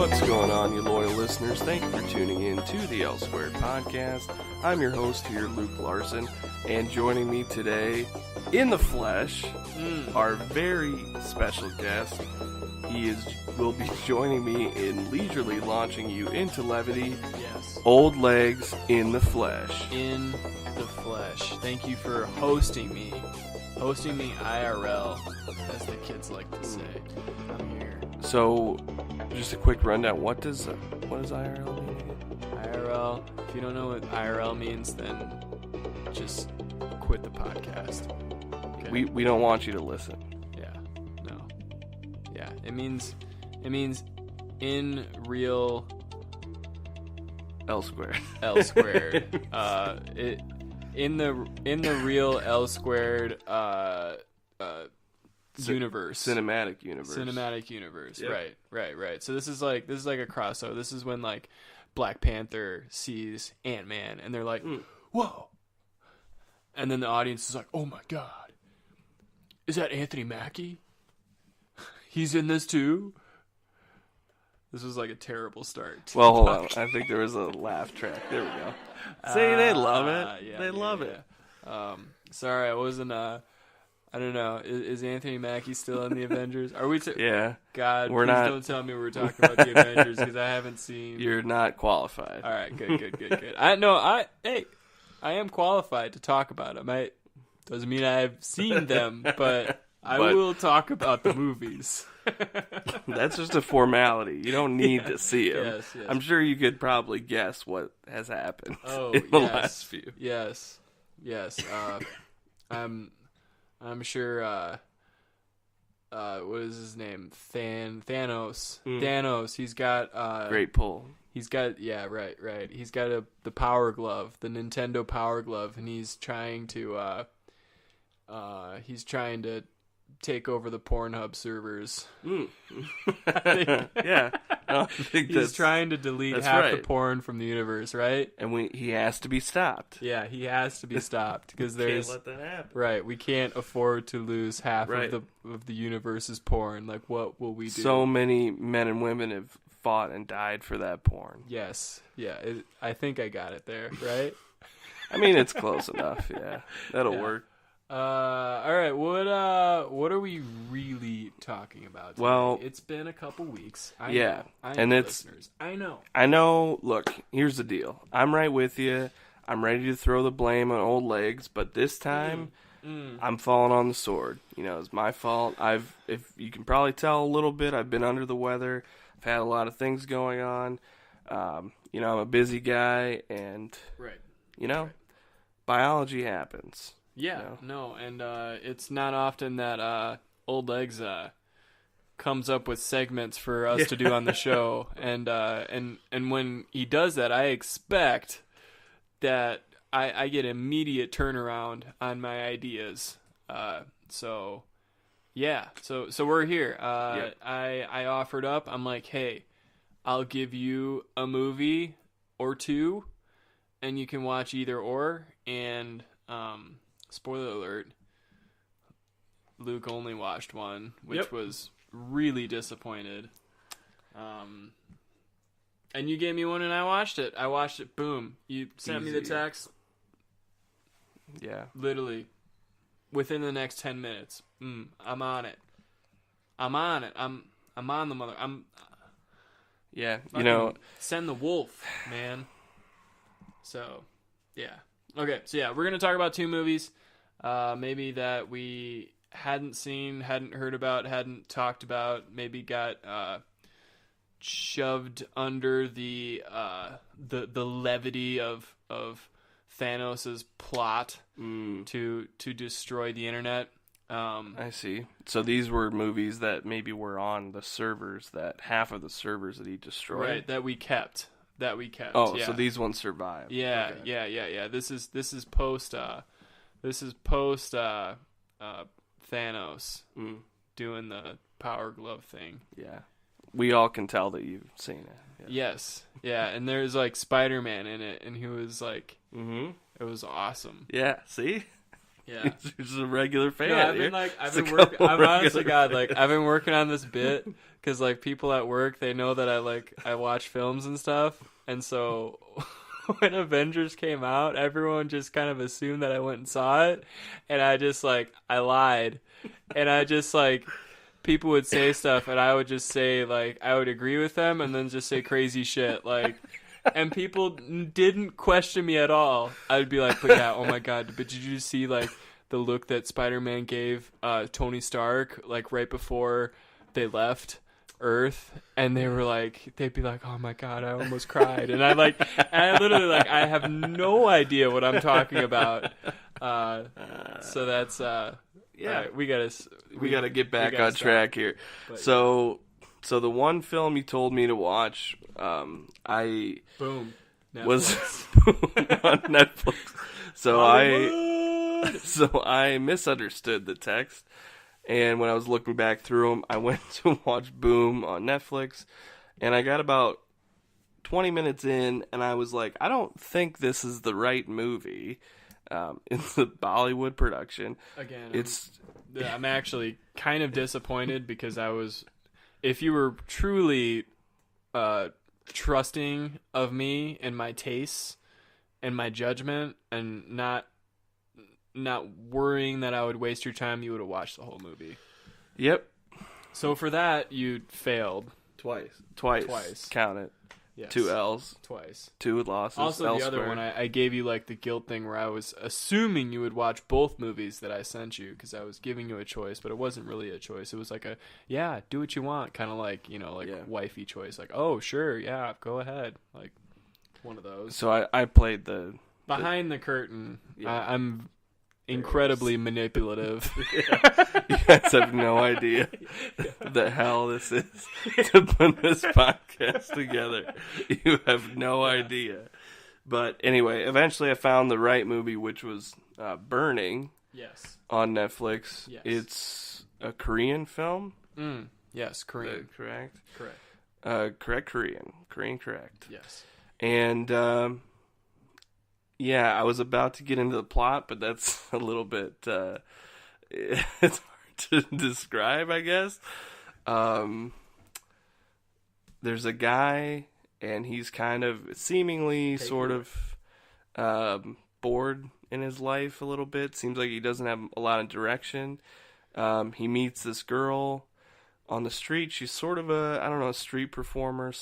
What's going on, you loyal listeners? Thank you for tuning in to the L Squared podcast. I'm your host here, Luke Larson, and joining me today in the flesh, our very special guest. He will be joining me in leisurely launching you into levity. Yes. Old legs in the flesh. In the flesh. Thank you for hosting me. Hosting me IRL, as the kids like to say. I'm here. So, just a quick rundown. What does IRL mean again? IRL. If you don't know what IRL means, then just quit the podcast. Okay? We don't want you to listen. Yeah. No. Yeah. It means in real L squared. L squared. In the real L squared universe. Cinematic universe. Cinematic universe. Yep. Right. So this is like a crossover. This is when like Black Panther sees Ant-Man and they're like, whoa. And then the audience is like, oh my god. Is that Anthony Mackie? He's in this too? This was like a terrible start. Well, hold on. I think there was a laugh track. There we go. See, they love it. Yeah, they love it. Sorry, I wasn't. I don't know. Is Anthony Mackie still in the Avengers? Are we? Yeah. God, we're please not. don't tell me we're talking about the Avengers because I haven't seen. You're not qualified. All right, good. I am qualified to talk about them. Doesn't mean I've seen them, but I will talk about the movies. That's just a formality. You don't need to see them. Yes. I'm sure you could probably guess what has happened in the last few. Yes. I'm sure. What is his name? Thanos. Thanos. He's got great pull. He's got right. He's got the Power Glove, the Nintendo Power Glove, and he's trying to take over the Pornhub servers. Yeah. I think he's trying to delete half the porn from the universe, right? And he has to be stopped. Yeah, he has to be stopped because there's can't let that happen. Right. We can't afford to lose half of the universe's porn. Like, what will we do? So many men and women have fought and died for that porn. Yes. Yeah. I think I got it there. Right. I mean, it's close enough. Yeah, that'll work. All right. What are we really talking about today? Well, it's been a couple weeks. I know, listeners. I know. Look, here's the deal. I'm right with you. I'm ready to throw the blame on old legs, but this time I'm falling on the sword. You know, it's my fault. If you can probably tell a little bit, I've been under the weather. I've had a lot of things going on. I'm a busy guy, and biology happens. Yeah, no, and it's not often that Old Legs comes up with segments for us to do on the show, and when he does that, I expect that I get immediate turnaround on my ideas. So we're here. I offered up. I'm like, hey, I'll give you a movie or two, and you can watch either or, and spoiler alert, Luke only watched one, which was really disappointed. And you gave me one and I watched it. Boom. You sent me the text. Yeah. Literally within the next 10 minutes. I'm on it. I'm on the mother. Yeah, send the wolf, man. So, yeah. Okay, so yeah, we're going to talk about two movies, maybe that we hadn't seen, hadn't heard about, hadn't talked about, maybe got shoved under the levity of Thanos' plot to destroy the internet. I see. So these were movies that maybe were on the servers, that half of the servers that he destroyed. Right, that we kept. Oh, yeah. So these ones survived. Yeah, okay. yeah. This is post Thanos doing the Power Glove thing. Yeah. We all can tell that you've seen it. Yeah. Yes. Yeah, and there's like Spider-Man in it, and he was like, it was awesome. Yeah, see? Yeah. You're just a regular fan. Yeah, I've been working on this bit because like people at work, they know that I watch films and stuff, and so when Avengers came out, everyone just kind of assumed that I went and saw it, and I just I lied, and I just people would say stuff, and I would just say I would agree with them, and then just say crazy shit and people didn't question me at all. I'd be like, but yeah, oh my god, but did you see the look that Spider-Man gave Tony Stark right before they left Earth? And they were they'd be like, oh my god, I almost cried. And I literally I have no idea what I'm talking about. So that's yeah, right, we gotta get back on track here. But, so the one film you told me to watch, I boom Netflix. Was on Netflix. So I misunderstood the text, and when I was looking back through them, I went to watch Boom on Netflix, and I got about 20 minutes in, and I was like, I don't think this is the right movie. It's a Bollywood production. Again, I'm actually kind of disappointed because if you were truly trusting of me and my tastes and my judgment and not worrying that I would waste your time, you would have watched the whole movie. Yep. So for that, you failed. Twice. Count it. Yes. 2 L's. Twice. 2 losses. Also, the other one, I gave you the guilt thing where I was assuming you would watch both movies that I sent you because I was giving you a choice, but it wasn't really a choice. It was do what you want, kind of wifey choice. Oh, sure, yeah, go ahead. One of those. So I played the... Behind the curtain, yeah. I'm incredibly manipulative. You guys have no idea the hell this is to put this podcast together. You have no idea. But anyway, eventually I found the right movie, which was Burning. Yes. On Netflix. Yes. It's a Korean film. Yes, Korean. Correct? Correct. Correct Korean. Korean correct. Yes. And... yeah, I was about to get into the plot, but that's a little bit, it's hard to describe, I guess. There's a guy, and he's kind of seemingly sort of bored in his life a little bit. Seems like he doesn't have a lot of direction. He meets this girl on the street. She's sort of a street performer /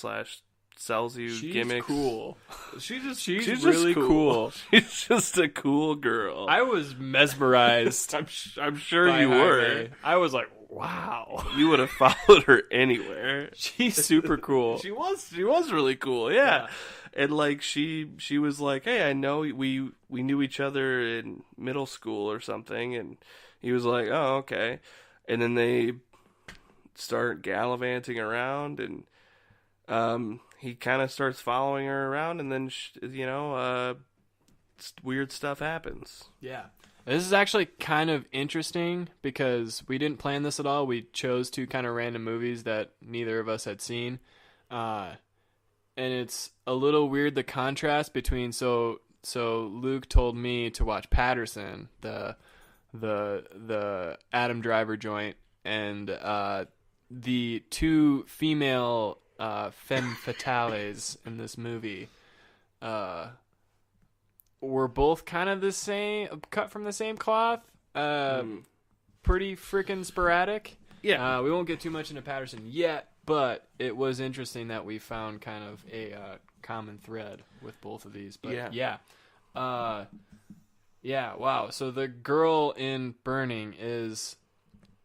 sells you gimmicks. Cool. She's really cool. She's just a cool girl. I was mesmerized. I'm sure you were. I was like, wow. You would have followed her anywhere. She's super cool. She was really cool. Yeah. And she was like, hey, I know we knew each other in middle school or something, and he was like, oh, okay. And then they start gallivanting around, and he kind of starts following her around, and then, weird stuff happens. Yeah. This is actually kind of interesting because we didn't plan this at all. We chose 2 kind of random movies that neither of us had seen. And it's a little weird, the contrast between, so Luke told me to watch Paterson, the Adam Driver joint, and the 2 female femme fatales in this movie were both kind of the same, cut from the same cloth, pretty freaking sporadic. Yeah. We won't get too much into Paterson yet, but it was interesting that we found kind of a common thread with both of these. But yeah. Wow. So the girl in Burning is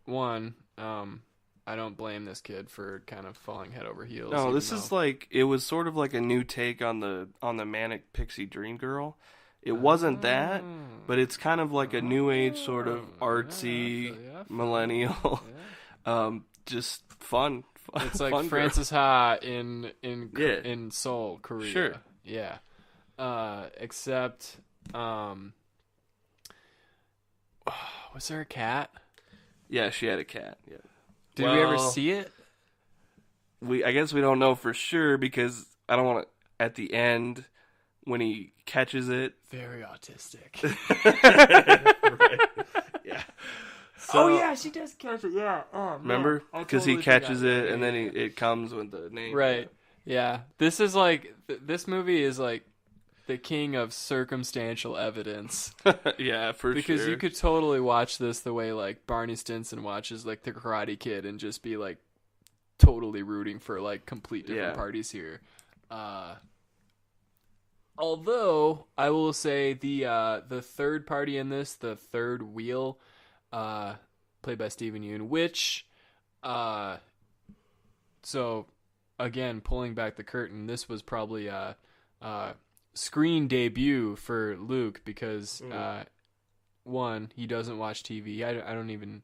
one, I don't blame this kid for kind of falling head over heels. No, this is it was sort of like a new take on the Manic Pixie Dream Girl. It wasn't that, but it's kind of like a new age sort of artsy millennial. Yeah. Just fun. It's like fun Frances Ha in Seoul, Korea. Sure. Yeah. Except, was there a cat? Yeah, she had a cat. Yeah. Did we ever see it? I guess we don't know for sure because I don't want to. At the end, when he catches it. Very autistic. Right. Yeah. So, oh yeah, she does catch it. Yeah. Oh, remember? Because he catches it, and then it comes with the name. Right. Yeah. This is like this movie is like the king of circumstantial evidence. Yeah, for because sure. you could totally watch this the way like Barney Stinson watches like The Karate Kid and just be like totally rooting for like complete different parties here. Although I will say the third party in this, the third wheel, played by Stephen Yeun, which so again, pulling back the curtain, this was probably a screen debut for Luke because one, he doesn't watch TV. I don't even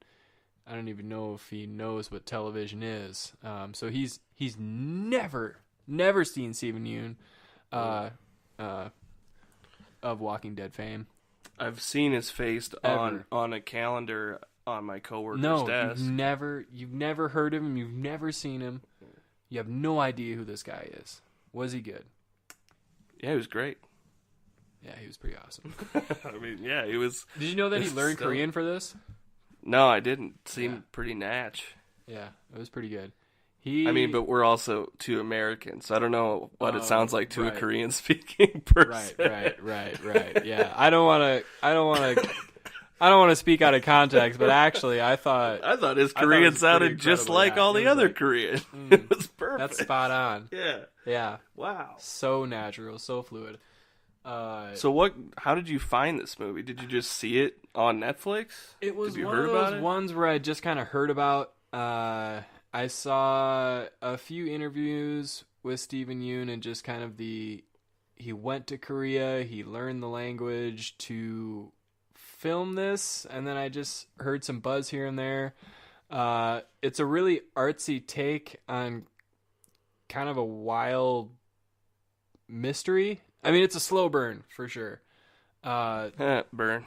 know if he knows what television is. So he's never seen Stephen Yeun of Walking Dead fame. I've seen his face on a calendar on my coworker's desk. You've never heard of him. You've never seen him. You have no idea who this guy is. Was he good? Yeah, he was great. Yeah, he was pretty awesome. I mean, yeah, he was. Did you know that he learned Korean for this? No, I didn't. Seemed pretty natch. Yeah, it was pretty good. But we're also two Americans, so I don't know what it sounds like to a Korean-speaking person. Right. Yeah, I don't want to speak out of context, but actually, I thought his Korean sounded just like all the other Korean. It was perfect. That's spot on. Yeah. Wow. So natural, so fluid. So how did you find this movie? Did you just see it on Netflix? It was one of those ones where I just kind of heard about. I saw a few interviews with Stephen Yeun and just kind of he went to Korea, he learned the language to film this, and then I just heard some buzz here and there. It's a really artsy take on kind of a wild mystery. I mean, it's a slow burn for sure. Burn.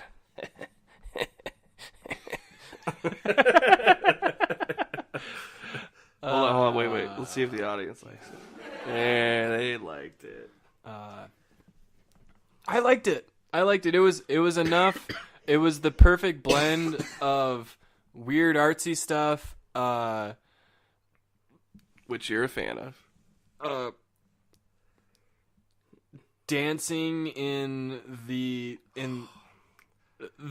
Hold on, wait. Let's see if the audience likes it. Yeah, they liked it. I liked it. It was enough. It was the perfect blend of weird artsy stuff, which you're a fan of. Dancing in the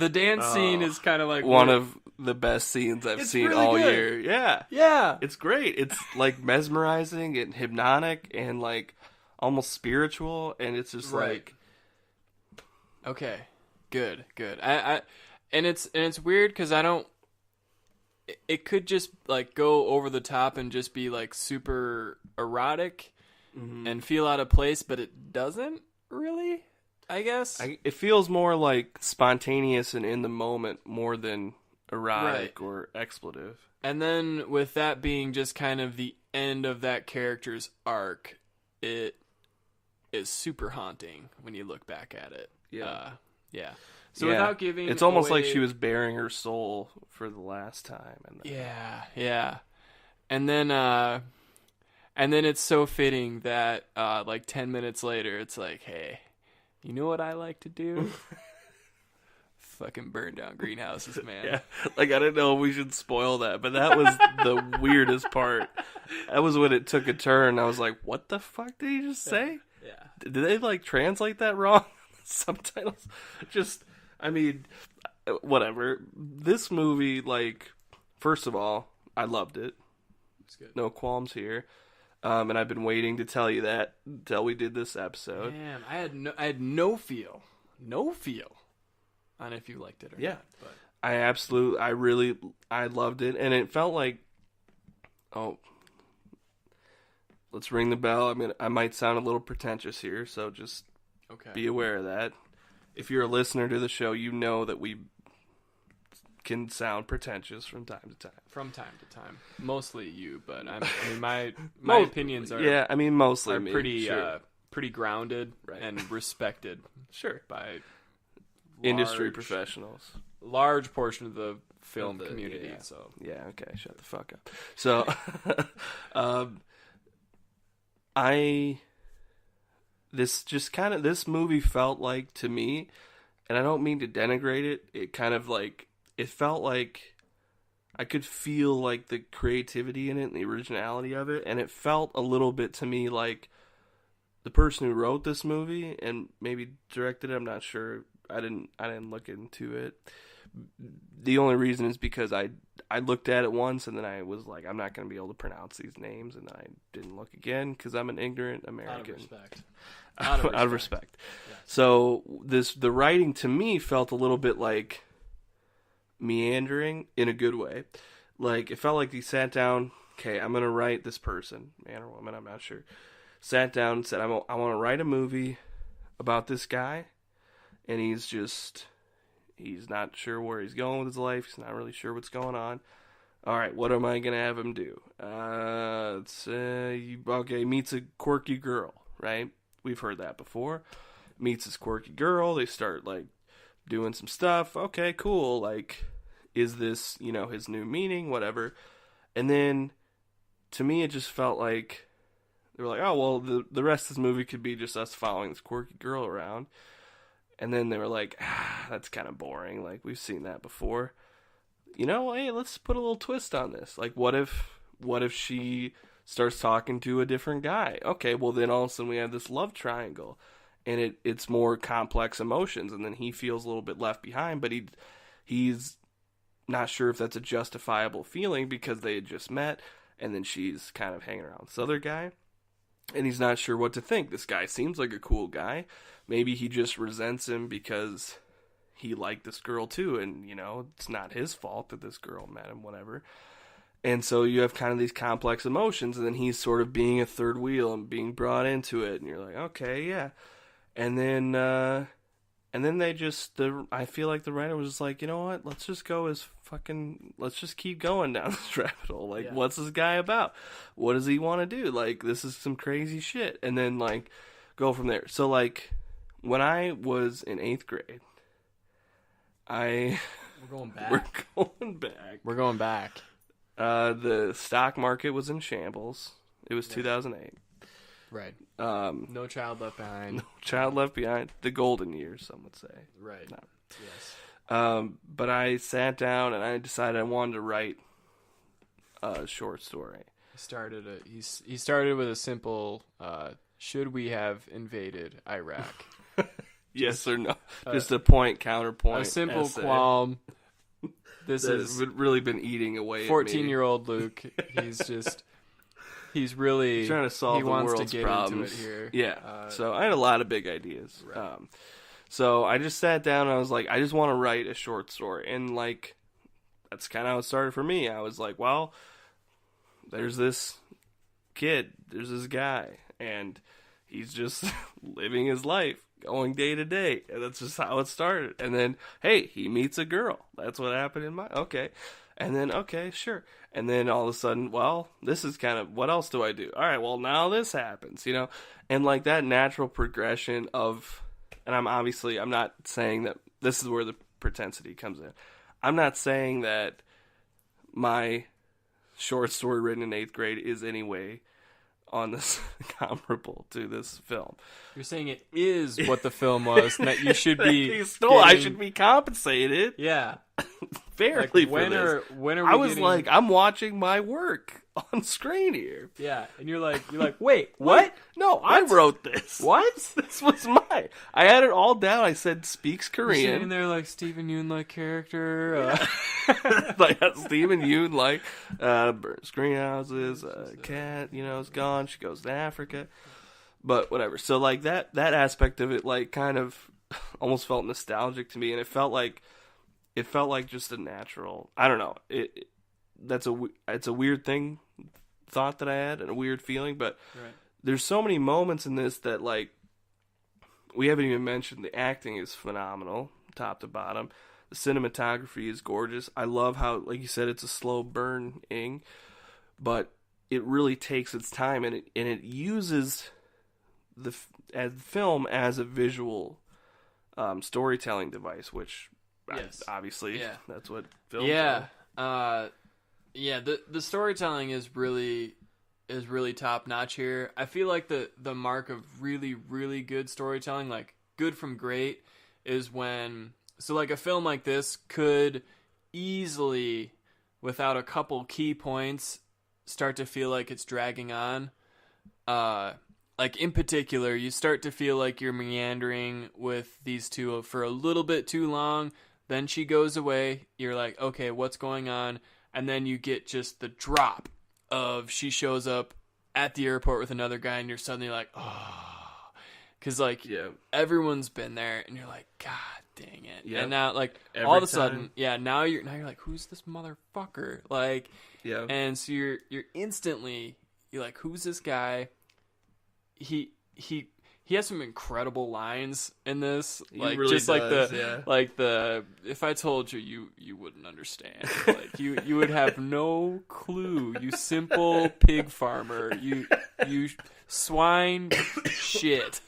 dance scene is kind of like one of the best scenes I've seen really all year. Yeah. It's great. It's like mesmerizing and hypnotic and like almost spiritual, and it's just like okay, good. I and it's weird because I don't. It could just like go over the top and just be like super erotic and feel out of place, but it doesn't really. I guess it feels more like spontaneous and in the moment more than erotic or expletive. And then with that being just kind of the end of that character's arc, it is super haunting when you look back at it. Yeah. So without giving, it's almost like she was bearing her soul for the last time. And then... Yeah. And then it's so fitting that like 10 minutes later, it's like, hey. You know what I like to do? Fucking burn down greenhouses, man. Yeah, like I didn't know if we should spoil that, but that was the weirdest part. That was when it took a turn. I was like, what the fuck did he just say? Yeah. Did they like translate that wrong? Subtitles? Whatever. This movie, like, first of all, I loved it. It's good. No qualms here. And I've been waiting to tell you that until we did this episode. Man, I had no feel on if you liked it or not. But I loved it, and it felt like, let's ring the bell. I mean, I might sound a little pretentious here, so just be aware of that. If you're a listener to the show, you know that we can sound pretentious from time to time. From time to time, mostly you, but my opinions are mostly are me. Pretty grounded and respected. Sure, by industry professionals, large portion of the film community. So okay, shut the fuck up. So, I this movie felt like, to me, and I don't mean to denigrate it, it kind of like, it felt like I could feel like the creativity in it and the originality of it, and it felt a little bit to me like the person who wrote this movie and maybe directed it, I'm not sure. I didn't look into it. The only reason is because I looked at it once and then I was like, I'm not going to be able to pronounce these names, and then I didn't look again because I'm an ignorant American. Out of respect. Yes. So the writing to me felt a little bit like meandering in a good way. Like, it felt like he sat down, okay, I'm going to write this person, man or woman, I'm not sure. Sat down and said, I want to write a movie about this guy, and he's not sure where he's going with his life. He's not really sure what's going on. All right, what am I going to have him do? He meets a quirky girl, right? We've heard that before. Meets this quirky girl. They start, like, doing some stuff. Okay, cool. Like, is this, his new meaning? Whatever. And then, to me, it just felt like they were like, oh, well, the rest of this movie could be just us following this quirky girl around. And then they were like, that's kind of boring. Like, we've seen that before. Hey, let's put a little twist on this. Like, what if she starts talking to a different guy? Okay, well, then all of a sudden we have this love triangle. And it's more complex emotions. And then he feels a little bit left behind, but he's not sure if that's a justifiable feeling because they had just met. And then she's kind of hanging around this other guy. And he's not sure what to think. This guy seems like a cool guy. Maybe he just resents him because he liked this girl too. And, it's not his fault that this girl met him, whatever. And so you have kind of these complex emotions. And then he's sort of being a third wheel and being brought into it. And you're like, okay, yeah. And then I feel like the writer was just like, you know what? Let's just keep going down this rabbit hole. Like, yeah. What's this guy about? What does he want to do? Like, this is some crazy shit. And then, like, go from there. So, like, when I was in 8th grade, We're going back. The stock market was in shambles. It was 2008. Right. No Child Left Behind. No Child Left Behind. The golden years, some would say. Right. No. Yes. But I sat down and I decided I wanted to write a short story. He started with a simple, should we have invaded Iraq? Yes or no. Just a counterpoint. A simple essay. Qualm. This has really been eating away 14-year-old Luke. He's really trying to solve the world's problems. Into it here. Yeah. So I had a lot of big ideas. Right. So I just sat down and I was like, I just want to write a short story. And like, that's kind of how it started for me. I was like, well, there's this kid, there's this guy, and he's just living his life, going day to day. And that's just how it started. And then, hey, he meets a girl. That's what happened in my, okay. And then, okay, sure. And then all of a sudden, well, this is kind of, what else do I do? All right, well, now this happens, And like that natural progression of, and I'm not saying that this is where the pretensity comes in. I'm not saying that my short story written in 8th grade is any way on this comparable to this film. You're saying it is what the film was, and that you should be. I should be compensated. Yeah. Fairly like, when for this. When are we I was like, I'm watching my work on screen here. Yeah, and you're like, wait, what? No, what? I wrote this. What? This was mine. I had it all down. I said speaks Korean. You're sitting there like Stephen Yoon character. Like Stephen Yoon burns greenhouses. Cat, is gone. She goes to Africa. But whatever. So like that aspect of it, like, kind of almost felt nostalgic to me, and it felt like just a natural. I don't know. It's a weird thought that I had, and a weird feeling. But right. There's so many moments in this that, like, we haven't even mentioned. The acting is phenomenal, top to bottom. The cinematography is gorgeous. I love how, like you said, it's a slow burning, but it really takes its time, and it uses the film as a visual storytelling device, which. Yes. Obviously, yeah. That's what films are. The storytelling is really, is really top notch here. I feel like the mark of really, really good storytelling, like good from great, is when, so like a film like this could easily, without a couple key points, start to feel like it's dragging on. Like in particular, you start to feel like you're meandering with these two for a little bit too long. Then she goes away. You're like, okay, what's going on? And then you get just the drop of she shows up at the airport with another guy, and you're suddenly like, oh, because like everyone's been there, and you're like, God dang it! Yep. And now like all of a sudden, now you're like, who's this motherfucker? Like, and so you're instantly you're like, who's this guy? He has some incredible lines in this, like really just does, like the if I told you wouldn't understand, like you would have no clue, you simple pig farmer, you swine shit.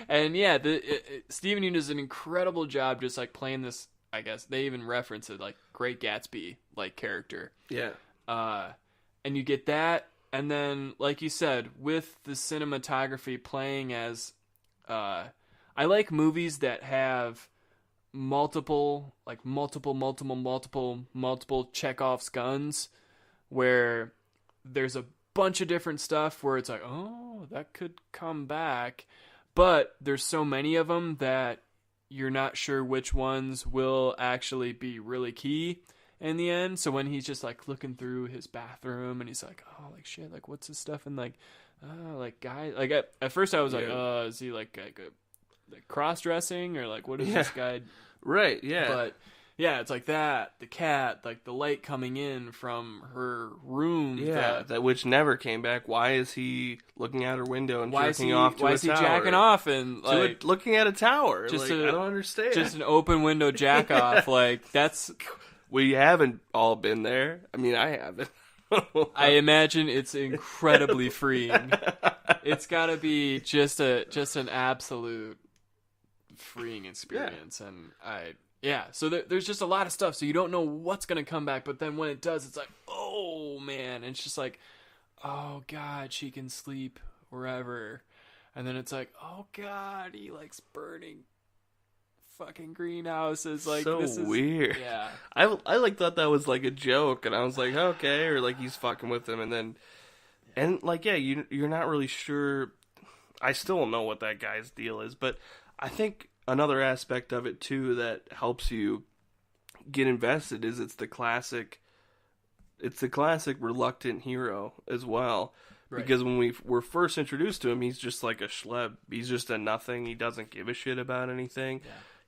And Steven Yeun does an incredible job just like playing this. I guess they even reference it like Great Gatsby like character. And you get that. And then, like you said, with the cinematography playing as, I like movies that have multiple Chekhov's guns, where there's a bunch of different stuff where it's like, oh, that could come back, but there's so many of them that you're not sure which ones will actually be really key in the end. So when he's just like looking through his bathroom and he's like, oh, like shit, like what's his stuff, and like like guy, like at first I was like, is he like cross-dressing, or like what is this guy, right? But it's like that, the cat, like the light coming in from her room, that which never came back. Why is he looking out her window and jerking off to a tower? Why is he jacking off and like looking at a tower? Like, I don't understand. Just an open window jack off. Like that's. We haven't all been there. I mean, I haven't. I imagine it's incredibly freeing. It's got to be just an absolute freeing experience, and so there's just a lot of stuff. So you don't know what's gonna come back, but then when it does, it's like, oh man, and it's just like, oh god, she can sleep wherever, and then it's like, oh god, he likes burning fucking greenhouses. Like, so this is weird. I like thought that was like a joke, and I was like, okay, or like he's fucking with him, and then like you're not really sure. I still don't know what that guy's deal is, but I think another aspect of it too that helps you get invested is it's the classic reluctant hero as well. Right. Because when we were first introduced to him, he's just like a schleb. He's just a nothing. He doesn't give a shit about anything.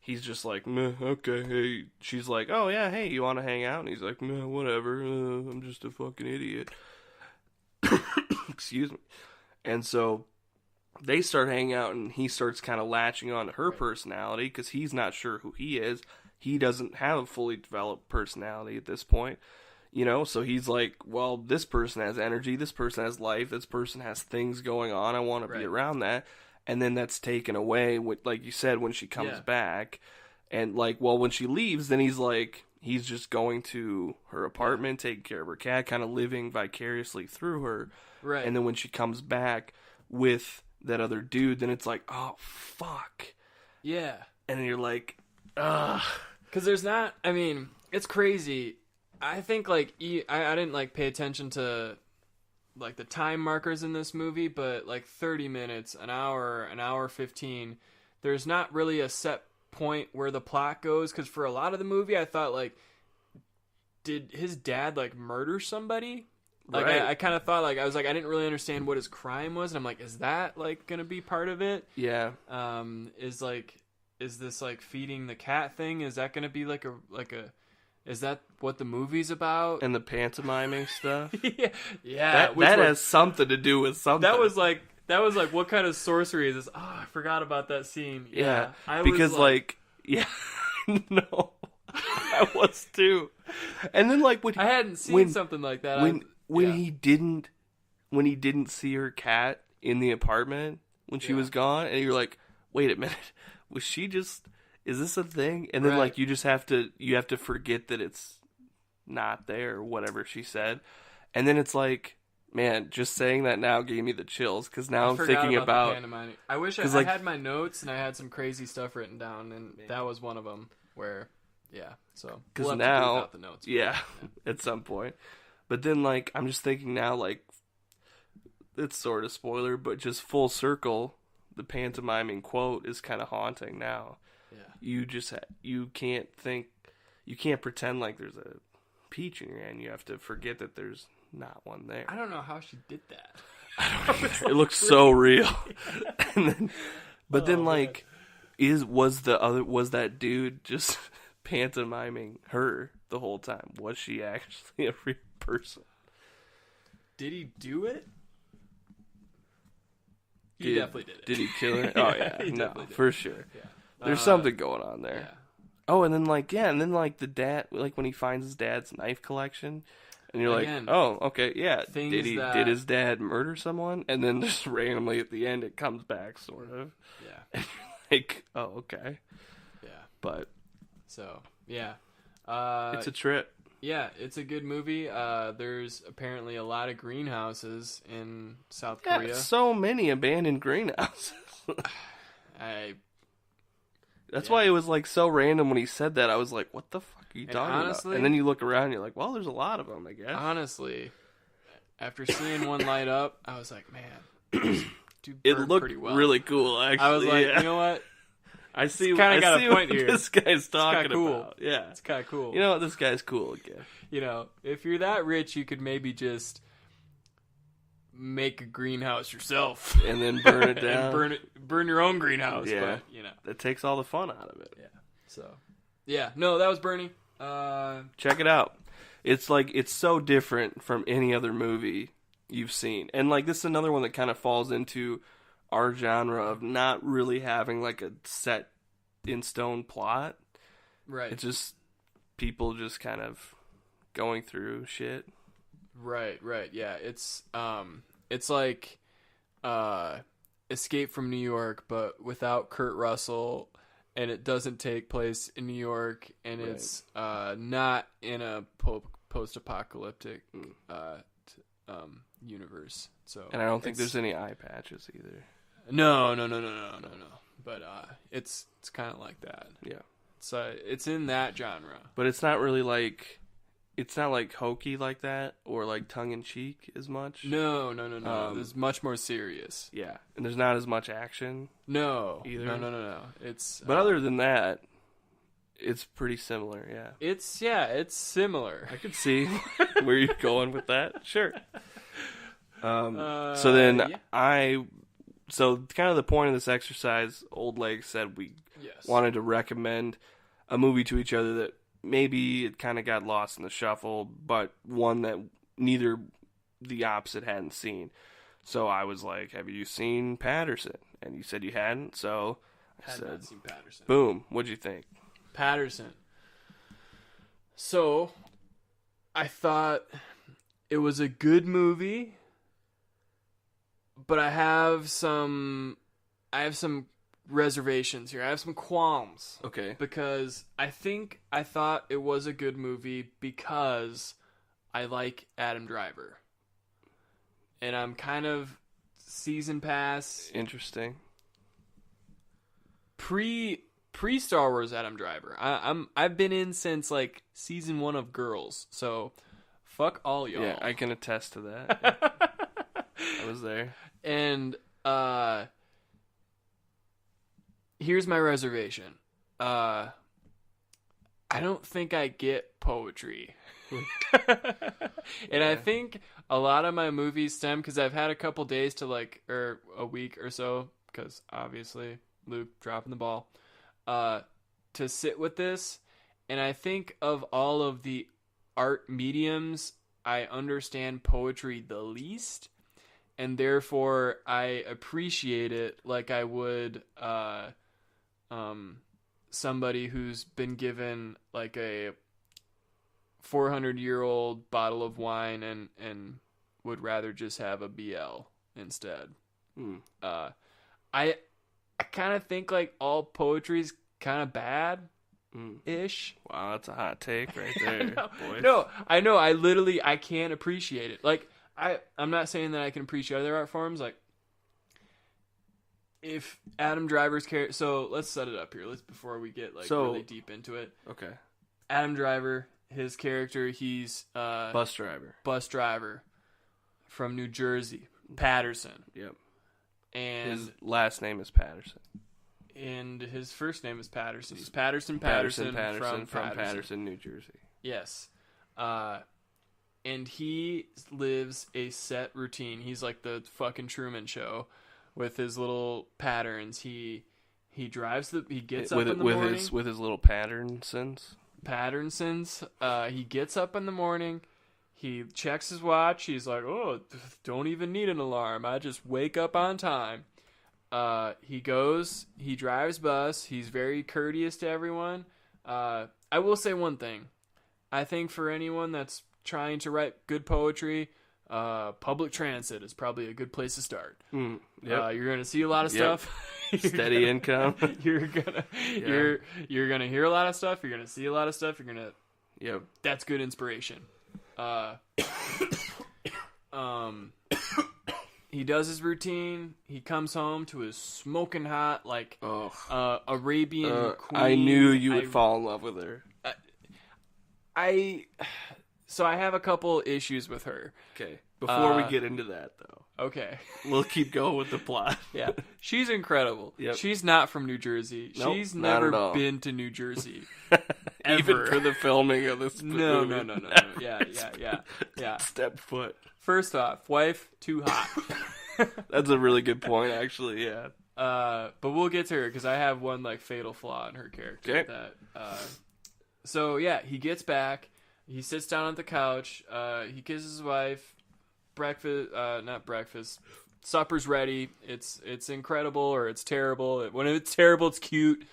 He's just like, meh, okay, hey. She's like, oh yeah, hey, you want to hang out? And he's like, meh, whatever. I'm just a fucking idiot. Excuse me. And so they start hanging out, and he starts kind of latching on to her personality because he's not sure who he is. He doesn't have a fully developed personality at this point. You know, so he's like, well, this person has energy, this person has life, this person has things going on, I want to be around that. And then that's taken away, like you said, when she comes back. And, like, well, when she leaves, then he's like, he's just going to her apartment, taking care of her cat, kind of living vicariously through her. Right. And then when she comes back with that other dude, then it's like, oh, fuck. Yeah. And then you're like, ugh. Because there's not, I mean, it's crazy. I think, like, I didn't, like, pay attention to, like, the time markers in this movie, but, like, 30 minutes, an hour 15, there's not really a set point where the plot goes, because for a lot of the movie, I thought, like, did his dad, like, murder somebody? Like, right. I kind of thought, like, I was like, I didn't really understand what his crime was, and I'm like, is that, like, gonna be part of it? Yeah. Is this, like, feeding the cat thing? Is that gonna be, like a... Is that what the movie's about? And the pantomiming stuff? Yeah. That has something to do with something. That was like, what kind of sorcery is this? Oh, I forgot about that scene. Yeah. Because, like, yeah, no, I was too. And then, like, I hadn't seen something like that. When he didn't see her cat in the apartment when she was gone, and you're like, wait a minute, was she just... Is this a thing? And then, like, you have to forget that it's not there, or whatever she said. And then it's like, Man, just saying that now gave me the chills, because now I'm forgot thinking the about... pantomiming. I wish I like, had my notes and I had some crazy stuff written down, and that was one of them where, yeah. So because we'll have now, to do without the notes. Yeah, at some point. But then, like, I'm just thinking now, like, it's sort of spoiler, but just full circle, the pantomiming quote is kind of haunting now. Yeah. You can't pretend like there's a peach in your hand. You have to forget that there's not one there. I don't know how she did that. It looks so real. But then was that dude just pantomiming her the whole time? Was she actually a real person? Did he do it? He definitely did it. Did he kill her? Oh yeah, no, for sure. Yeah. There's something going on there. Yeah. Oh, and then the dad, like when he finds his dad's knife collection, and you're Again, like, oh, okay, yeah. things Did his dad murder someone? And then just randomly at the end it comes back, sort of. Yeah. And you're like, oh, okay. Yeah. But So yeah, it's a trip. Yeah, it's a good movie. There's apparently a lot of greenhouses in South Korea. So many abandoned greenhouses. That's Yeah. why it was like so random when he said that. I was like, what the fuck are you talking honestly, about? And then you look around and you're like, well, there's a lot of them, I guess. Honestly, after seeing one light up, I was like, man, it looked pretty well. really cool, actually. I was like, yeah. you know what? I see got a point what here. this guy's talking cool. about. Yeah. It's kind of cool. You know what? This guy's cool again. You know, if you're that rich, you could maybe just make a greenhouse yourself and then burn it down. and burn your own greenhouse. Yeah. But, you know, that takes all the fun out of it. Yeah. So, yeah. No, that was Bernie. Check it out. It's so different from any other movie you've seen. And like this is another one that kind of falls into our genre of not really having like a set in stone plot. Right. It's just people just kind of going through shit. Right. Yeah. It's like Escape from New York, but without Kurt Russell, and it doesn't take place in New York, and it's not in a post-apocalyptic universe. So, and I don't think there's any eye patches either. No. But it's kind of like that. Yeah. So it's in that genre. But it's not really like. It's not like hokey like that or like tongue in cheek as much. No. It's much more serious. Yeah, and there's not as much action. No. Either. No. It's. But other than that, it's pretty similar. Yeah. It's similar. I could see where you're going with that. Sure. So then So kind of the point of this exercise, Old Leg said we wanted to recommend a movie to each other that maybe it kind of got lost in the shuffle, but one that neither the opposite hadn't seen. So I was like, have you seen Paterson? And you said you hadn't, so I said, not seen Paterson. Boom, what'd you think? Paterson. So, I thought it was a good movie, but I have some reservations here. I have some qualms. Okay. Because I thought it was a good movie because I like Adam Driver. And I'm kind of season pass. Interesting. Pre Star Wars Adam Driver. I've been in since like season 1 of Girls. So fuck all y'all. Yeah, I can attest to that. I was there. And here's my reservation. I don't think I get poetry. And I think a lot of my movies stem because I've had a couple days to or a week or so, because obviously Luke dropping the ball, to sit with this. And I think of all of the art mediums, I understand poetry the least. And therefore, I appreciate it like I would somebody who's been given like a 400-year-old bottle of wine and would rather just have a BL instead. I kind of think like all poetry's kind of bad-ish. Wow, that's a hot take right there, boy. No, I know. I can't appreciate it. Like, I'm not saying that I can appreciate other art forms. Like, if Adam Driver's character... So, let's set it up here. Before we get, really deep into it. Okay. Adam Driver, his character, he's... Bus driver. From New Jersey. Paterson. Yep. And his last name is Paterson. And his first name is Paterson. He's Paterson from Paterson, New Jersey. Yes. And he lives a set routine. He's like the fucking Truman Show with his little patterns. He gets up in the morning with his little Patersons. He gets up in the morning. He checks his watch. He's like, "Oh, don't even need an alarm. I just wake up on time." He drives bus. He's very courteous to everyone. I will say one thing. I think for anyone that's trying to write good poetry, public transit is probably a good place to start. Yep. You're gonna see a lot of stuff. Steady income. You're gonna hear a lot of stuff. You're gonna see a lot of stuff. Yep. That's good inspiration. He does his routine. He comes home to his smoking hot, Arabian queen. I knew you would fall in love with her. So I have a couple issues with her. Okay. Before we get into that, though. Okay. We'll keep going with the plot. Yeah. She's incredible. Yep. She's not from New Jersey. Nope, She's never been to New Jersey. Even for the filming of this No. movie. No. Yeah. Step foot. First off, wife, too hot. That's a really good point, actually, yeah. But we'll get to her, because I have one, fatal flaw in her character. Okay. So, yeah, he gets back. He sits down at the couch. He kisses his wife. Supper's ready. It's incredible, or it's terrible. When it's terrible, it's cute.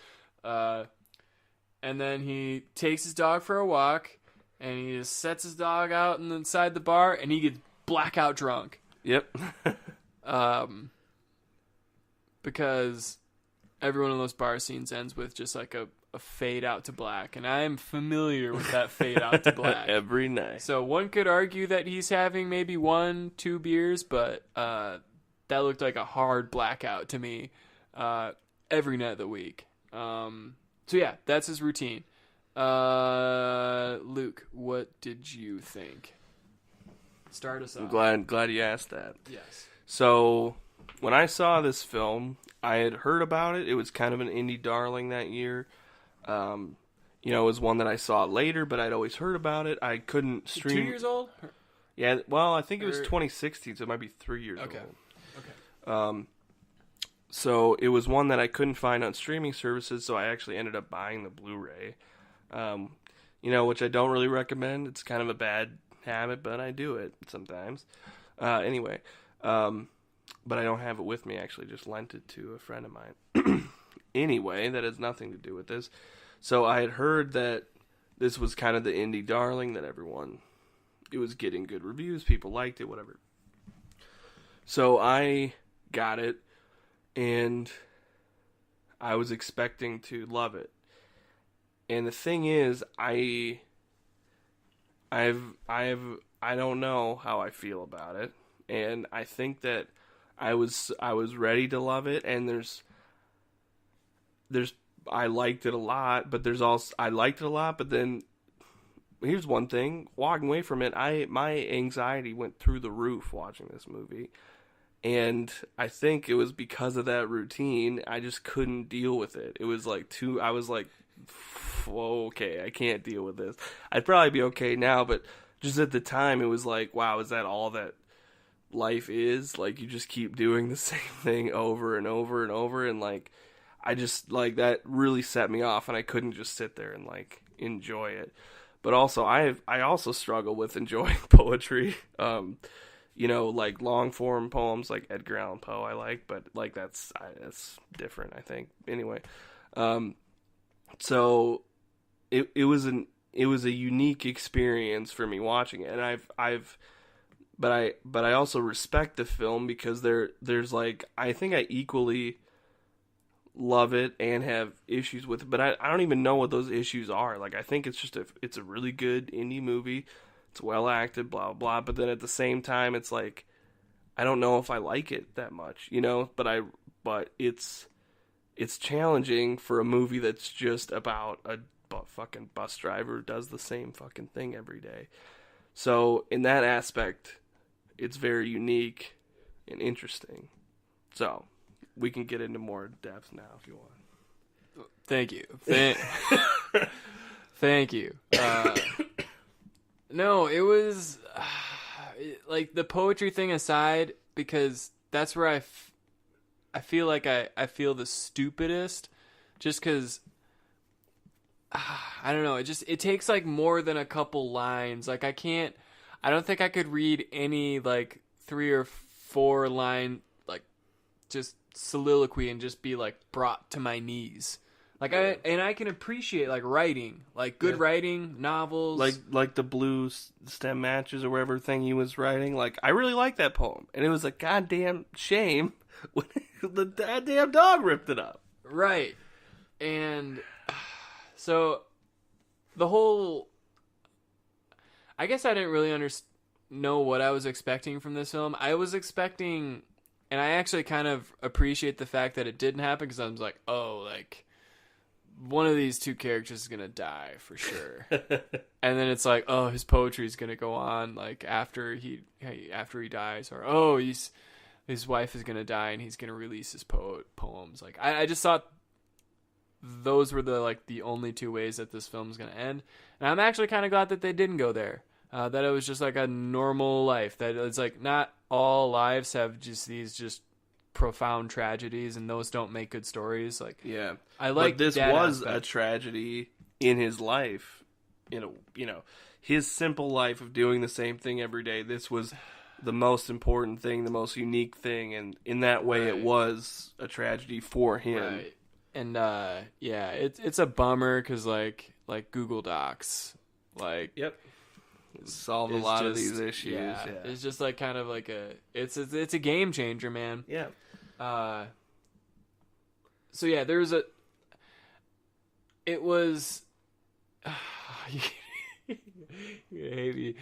And then he takes his dog for a walk, and he just sets his dog out inside the bar, and he gets blackout drunk. Yep. Because every one of those bar scenes ends with just a fade out to black, and I am familiar with that fade out to black every night. So one could argue that he's having maybe 1-2 beers, but that looked like a hard blackout to me every night of the week. So yeah, that's his routine. Luke, what did you think? Start us off. I'm glad you asked that. Yes. So when I saw this film, I had heard about it. It was kind of an indie darling that year. It was one that I saw later, but I'd always heard about it. I couldn't stream. 2 years old? Yeah, well, I think it was 2016, so it might be 3 years old. Okay. So it was one that I couldn't find on streaming services, so I actually ended up buying the Blu-ray. Which I don't really recommend. It's kind of a bad habit, but I do it sometimes. Anyway, but I don't have it with me, actually. Just lent it to a friend of mine. Anyway, that has nothing to do with this. So I had heard that this was kind of the indie darling that it was getting good reviews, people liked it, whatever. So I got it, and I was expecting to love it. And the thing is, I don't know how I feel about it, and I think that I was ready to love it, and I liked it a lot, but then here's one thing, walking away from it, my anxiety went through the roof watching this movie, and I think it was because of that routine. I just couldn't deal with it. It was I was like, okay, I can't deal with this. I'd probably be okay now, but just at the time, it was like, wow, is that all that life is? Like, you just keep doing the same thing over and over and over, and I just, that really set me off, and I couldn't just sit there and, enjoy it. But also, I also struggle with enjoying poetry. Long-form poems like Edgar Allan Poe I like, but, that's different, I think. Anyway, so it was a unique experience for me watching it, and but I also respect the film because there's I think I equally love it and have issues with it, but I don't even know what those issues are. I think it's just it's a really good indie movie. It's well acted, blah, blah. But then at the same time, it's like, I don't know if I like it that much, you know? But it's challenging for a movie that's just about a fucking bus driver who does the same fucking thing every day. So in that aspect, it's very unique and interesting. So we can get into more depth now if you want. Thank you. Thank you. No, it was like the poetry thing aside, because that's where I feel like I feel the stupidest, just because I don't know. It takes like more than a couple lines. Like I don't think I could read any like 3 or 4 line like just soliloquy and just be like brought to my knees. Like I can appreciate like writing, like good writing, novels, like the Blue Stem Matches or whatever thing he was writing. Like I really like that poem, and it was a goddamn shame when the goddamn dog ripped it up. Right, and so the whole, I guess I didn't really know what I was expecting from this film. I was expecting, and I actually kind of appreciate the fact that it didn't happen, because I was like, oh, like, one of these two characters is gonna die for sure. And then it's like, oh, his poetry is gonna go on like after he dies, or oh, his wife is gonna die and he's gonna release his poems. Like I just thought those were the only 2 ways that this film is gonna end, and I'm actually kind of glad that they didn't go there. That it was just like a normal life. That it's like not all lives have just these just profound tragedies, and those don't make good stories. Like, yeah, I like but this that was aspect. a tragedy in his life, his simple life of doing the same thing every day. This was the most important thing, the most unique thing, and in that way it was a tragedy for him. Right. And yeah, it's a bummer, because like Google Docs, like, yep, solve a lot of these issues. Yeah, it's just like kind of like it's a game changer, man. Yeah. So yeah, it was you hate me.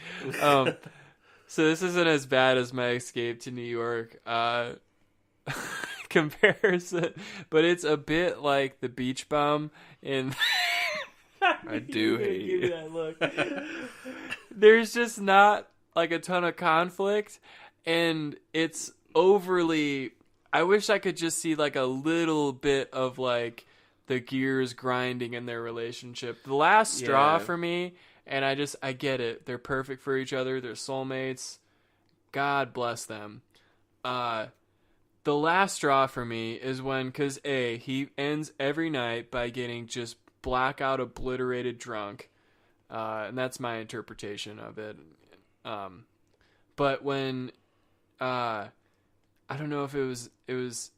So this isn't as bad as my escape to New York comparison, but it's a bit like the Beach Bum in I do hate you. Give me that look. There's just not like a ton of conflict, and it's overly, I wish I could just see like a little bit of like the gears grinding in their relationship. The last straw for me, and I get it. They're perfect for each other. They're soulmates. God bless them. The last straw for me is when, because he ends every night by getting just blackout obliterated drunk. And that's my interpretation of it. But when, I don't know if it was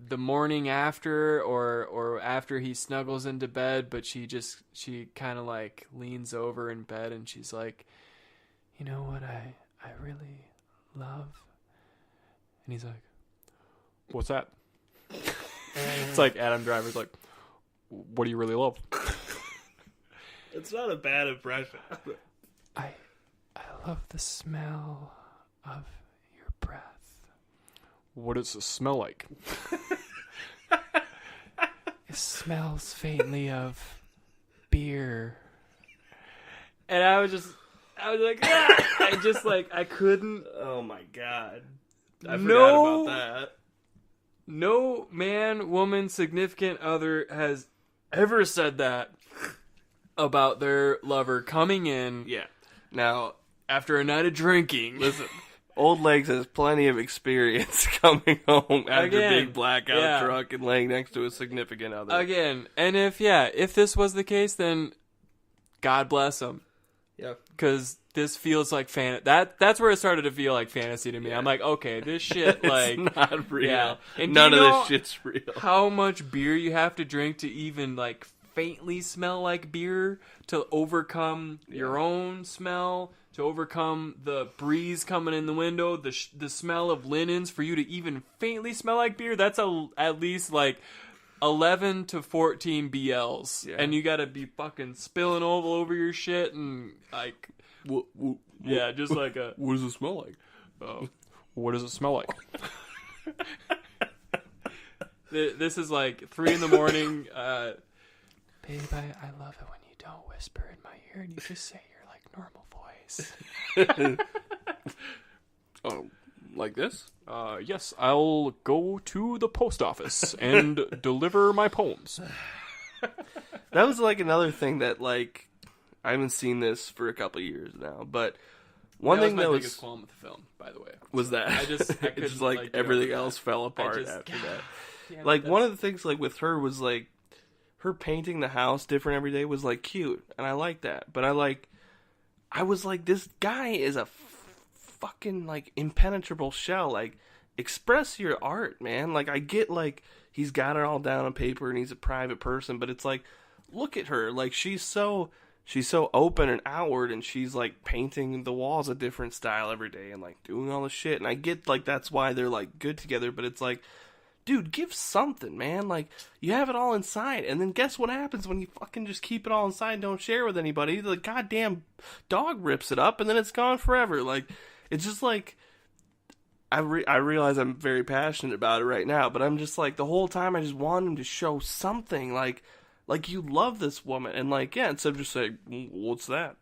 the morning after or after he snuggles into bed, but she kind of like leans over in bed and she's like, you know what I really love? And he's like, what's that? It's like Adam Driver's like, what do you really love? It's not a bad impression. I love the smell of your breath. What does it smell like? It smells faintly of beer. And I was like, ah! I couldn't. Oh my god. I forgot about that. No man, woman, significant other has ever said that about their lover coming in. Yeah. Now, after a night of drinking. Listen, Old Legs has plenty of experience coming home after being blackout drunk and laying next to a significant other. Again, and if this was the case, then God bless him. Yeah. Because this feels like that's where it started to feel like fantasy to me. Yeah. I'm like, okay, this shit, like, it's not real. Yeah. And none of this shit's real. How much beer you have to drink to even like faintly smell like beer, to overcome your own smell, to overcome the breeze coming in the window, the smell of linens, for you to even faintly smell like beer? That's at least like 11 to 14 BLs. Yeah. And you gotta be fucking spilling all over your shit, and like Yeah, just like a. What does it smell like? What does it smell like? This is like 3 a.m. Babe, I love it when you don't whisper in my ear and you just say your like normal voice. Oh, like this? Yes, I'll go to the post office and deliver my poems. That was like another thing that like I haven't seen this for a couple of years now, but one thing that was my biggest qualm with the film, by the way, was that I it's just like everything else fell apart after that. Yeah, like one of the things like with her was like her painting the house different every day was like cute, and I like that. But I was like, this guy is a fucking like impenetrable shell. Like, express your art, man. Like, I get like he's got it all down on paper and he's a private person, but it's like, look at her. Like, she's so open and outward, and she's like painting the walls a different style every day and like doing all this shit. And I get like that's why they're like good together, but it's like, dude, give something, man. Like, you have it all inside, and then guess what happens when you fucking just keep it all inside and don't share with anybody? The goddamn dog rips it up, and then it's gone forever. Like, it's just like, I realize I'm very passionate about it right now, but I'm just like, the whole time I just want him to show something, like you love this woman, and like, yeah, instead of just saying, what's that?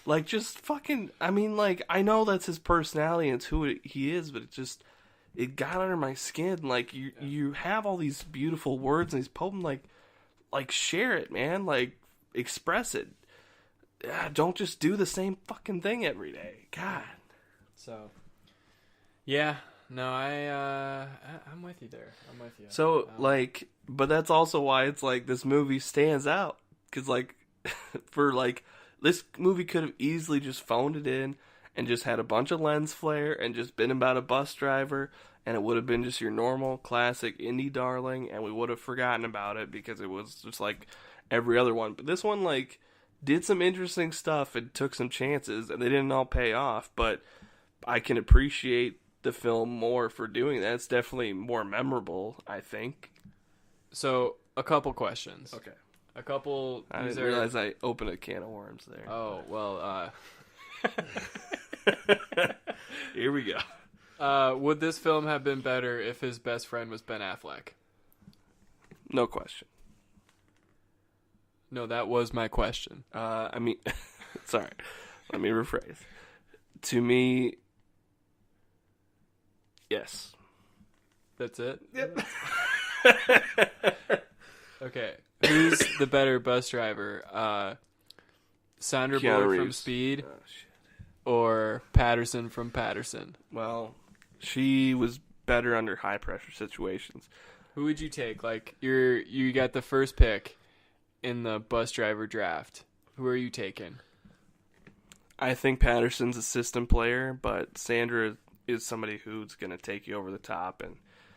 Like, just fucking, I mean, like, I know that's his personality and it's who he is, but it got under my skin. Like, you have all these beautiful words and these poems, like share it, man. Like, express it. Don't just do the same fucking thing every day. God. So, yeah, no, I'm with you there. I'm with you. So, like, but that's also why it's like this movie stands out. Because, like, for, like, this movie could have easily just phoned it in and just had a bunch of lens flare and just been about a bus driver, and it would have been just your normal classic indie darling, and we would have forgotten about it because it was just like every other one. But this one, like, did some interesting stuff and took some chances, and they didn't all pay off, but I can appreciate the film more for doing that. It's definitely more memorable, I think. So, a couple questions. Okay. A couple... I didn't realize I opened a can of worms there. Oh, well, Here we go. Would this film have been better if his best friend was Ben Affleck? No question. No, that was my question. I mean, sorry. Let me rephrase. To me, yes. That's it? Yep. Okay. Who's the better bus driver? Sandra Keanu Bullock from Reeves. Speed Oh, shit. or Paterson from Paterson? Well, she was better under high pressure situations. Who would you take? Like, you got the first pick in the bus driver draft. Who are you taking? I think Patterson's a system player, but Sandra is somebody who's going to take you over the top, and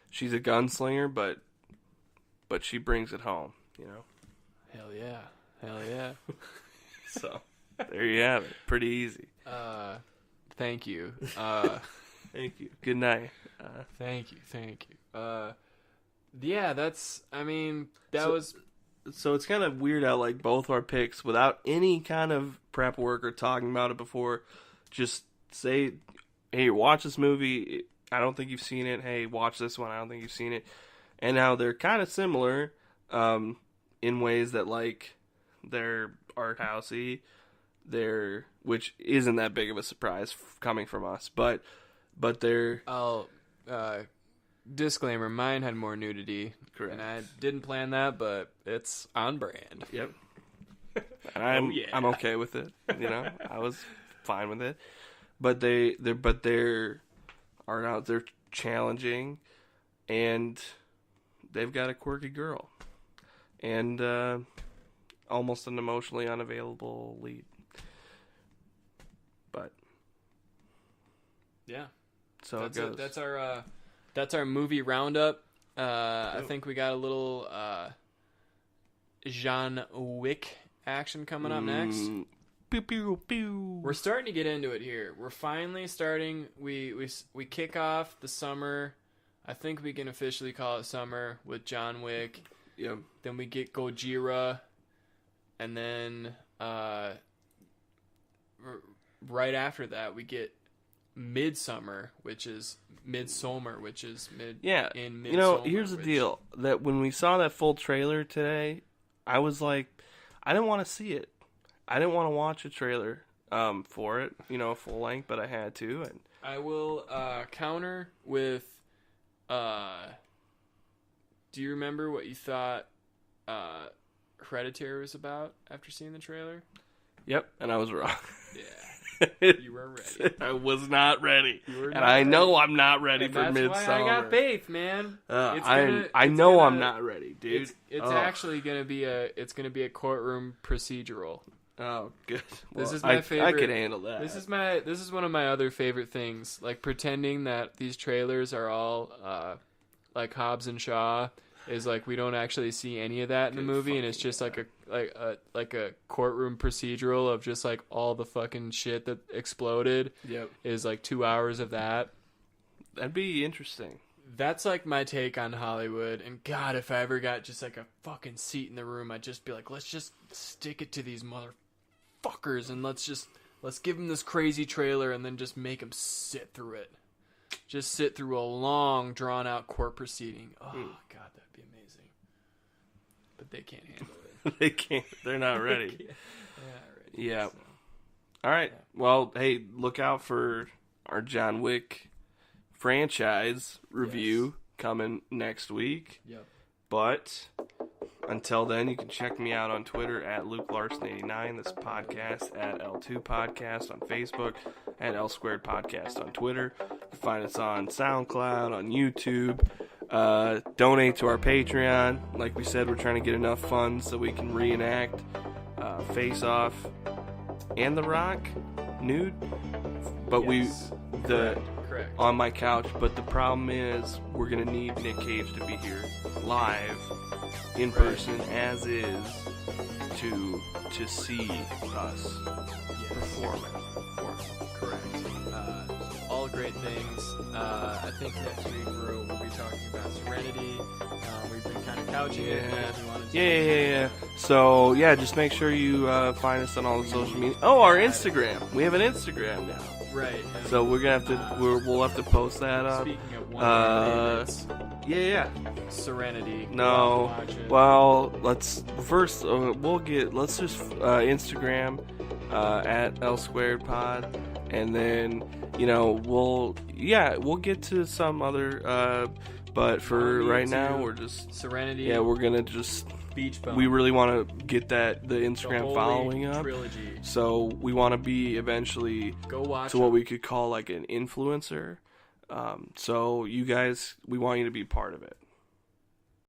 she's a gunslinger, but she brings it home, you know? Hell yeah. Hell yeah. So, there you have it. Pretty easy. Thank you. Thank you. Good night. Thank you. Yeah, that's, I mean, So it's kind of weird how, like, both our picks, without any kind of prep work or talking about it before, just say, hey, watch this movie. I don't think you've seen it. Hey, watch this one. I don't think you've seen it. And how they're kind of similar in ways that, like, they're art housey. Which isn't that big of a surprise coming from us. But they're... Disclaimer, mine had more nudity. Correct. And I didn't plan that, but it's on brand. Yep. And I'm okay with it. You know, I was fine with it. But they're art out. They're challenging, and they've got a quirky girl, and almost an emotionally unavailable lead. But yeah, so it goes. That's our movie roundup. I think we got a little John Wick action coming up next. Pew, pew, pew. We're starting to get into it here. We're finally starting. We kick off the summer. I think we can officially call it summer with John Wick. Yep. Then we get Gojira, and then right after that, we get Midsummer, which is Midsommar, which is in Midsommar. You know, here's the deal. That when we saw that full trailer today, I was like, I didn't want to see it. I didn't want to watch a trailer for it, you know, full length, but I had to. And I will counter with, do you remember what you thought Hereditary was about after seeing the trailer? Yep, and I was wrong. Yeah, you were ready. I was not ready, and I know I'm not ready for Midsommar. That's why I got faith, man. I know I'm not ready, dude. It's actually gonna be a courtroom procedural. Oh, good. This is my favorite. I could handle that. This is one of my other favorite things. Like pretending that these trailers are all like Hobbs and Shaw. Is like we don't actually see any of that in the movie, and it's just like a courtroom procedural of just like all the fucking shit that exploded. Yep. Is like 2 hours of that. That'd be interesting. That's like my take on Hollywood. And God, if I ever got just like a fucking seat in the room, I'd just be like, let's just stick it to these motherfuckers, and let's give them this crazy trailer, and then just make them sit through it. Just sit through a long, drawn-out court proceeding. Oh, God, that'd be amazing. But they can't handle it. They can't. They're not ready. They're not ready. Yeah. So. All right. Yeah. Well, hey, look out for our John Wick franchise review coming next week. Yep. But until then, you can check me out on Twitter at LukeLarson89, this podcast at L2 Podcast on Facebook, at L Squared Podcast on Twitter. You can find us on SoundCloud, on YouTube. Donate to our Patreon. Like we said, we're trying to get enough funds so we can reenact Face Off and The Rock nude. But yes. Correct. On my couch. But the problem is we're going to need Nick Cage to be here live in person as is to see us perform it. Correct. All great things. I think next week we'll be talking about Serenity. We've been kind of couching it. Yeah. So, yeah, just make sure you find us on all the social media. Oh, our Instagram. We have an Instagram now. Right. So we're going to have to, we'll have to post that up. Speaking of one of favorites. Yeah. Serenity. No. Well, let's first, let's just Instagram at L Squared Pod. And then, you know, we'll get to some other, but for right now, we're just Serenity. Yeah, we're gonna just Beach Bum. We really want to get the Instagram following up. Trilogy. So we want to be eventually to what we could call like an influencer. So you guys, we want you to be part of it.